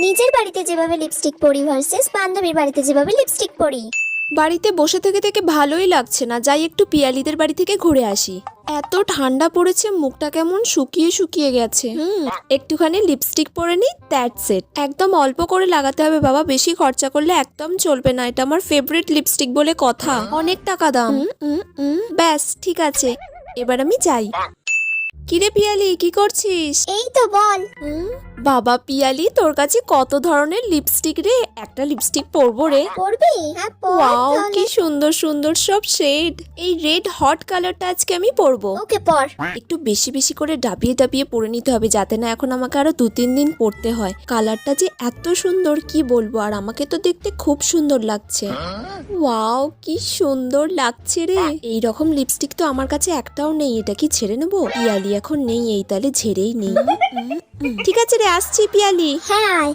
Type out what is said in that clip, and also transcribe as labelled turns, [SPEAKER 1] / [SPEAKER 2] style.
[SPEAKER 1] নিজের বাড়িতে যেভাবে লিপস্টিক পরি ভার্সেস বান্ধবীর বাড়িতে যেভাবে লিপস্টিক পরি।
[SPEAKER 2] বাড়িতে বসে থেকে থেকে ভালোই লাগছে না, যাই একটু পিয়ালিদের বাড়ি থেকে ঘুরে আসি। এত ঠান্ডা পড়েছে, মুখটা কেমন শুকিয়ে শুকিয়ে গেছে। একটুখানি লিপস্টিক পরে নি, দ্যাটস ইট। একদম অল্প করে লাগাতে হবে বাবা, বেশি খরচা করলে একদম চলবে না। এটা আমার ফেভারিট লিপস্টিক বলে কথা, অনেক টাকা দাম। ব্যাস ঠিক আছে, এবার আমি যাই। কিরে পিয়ালি, কি করছিস?
[SPEAKER 1] এই তো বল।
[SPEAKER 2] বাবা পিয়ালি, তোর কাছে কত ধরনের লিপস্টিক রে, একটা লিপস্টিক পরবো রে।
[SPEAKER 1] পরবি? হ্যাঁ পর
[SPEAKER 2] ওয়াও,
[SPEAKER 1] তাহলে।
[SPEAKER 2] কি সুন্দর সুন্দর সব শেড। এই রেড হট কালারটা আজকে আমি পরবো।
[SPEAKER 1] ওকে পর।
[SPEAKER 2] একটু বেশি বেশি করে ডাবিয়ে ডাবিয়ে পরে নিতে হবে, যাতে না এখন আমাকে আরো 2-3 দিন পরতে হয়। কালারটা যে এত সুন্দর কি বলবো, আর আমাকে তো দেখতে খুব সুন্দর লাগছে। ওয়াও, কি সুন্দর লাগছে রে। এই রকম লিপস্টিক তো আমার কাছে একটাও নেই, এটা কি ছেড়ে নেবো? পিয়ালি এখন নেই, এই তাহলে ঝেড়েই নেই। ঠিক আছে রে, আসছি পিয়ালি।
[SPEAKER 1] হ্যাঁ আয়।